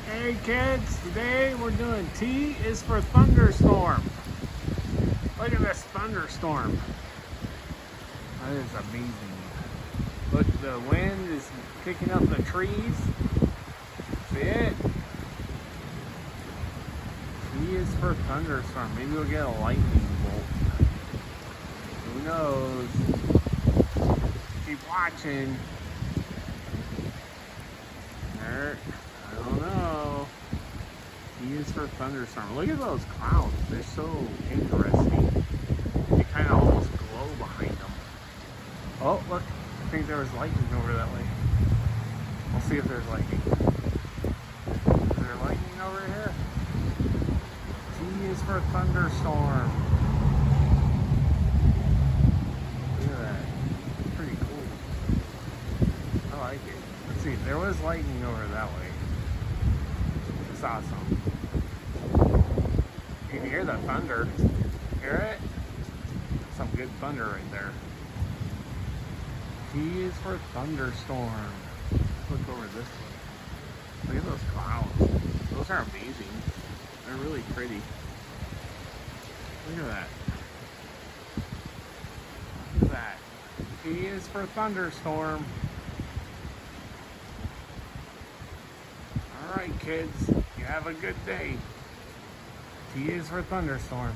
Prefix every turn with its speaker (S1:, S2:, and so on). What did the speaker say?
S1: Hey kids, today we're doing T is for Thunderstorm. Look at this thunderstorm. That is amazing. Look, the wind is picking up the trees. See it? T is for thunderstorm. Maybe we'll get a lightning bolt. Who knows? Keep watching. There. I don't know. T is for thunderstorm. Look at those clouds. They're so interesting. They kind of almost glow behind them. Oh, look. I think there was lightning over that way. We'll see if there's lightning. Is there lightning over here? T is for thunderstorm. Look at that. It's pretty cool. I like it. Let's see. There was lightning over that way. It's awesome. You can hear the thunder. Hear it? Some good thunder right there. T is for thunderstorm. Look over this way. Look at those clouds. Those are amazing. They're really pretty. Look at that. Look at that. T is for thunderstorm. Alright kids, you have a good day. T is for thunderstorm.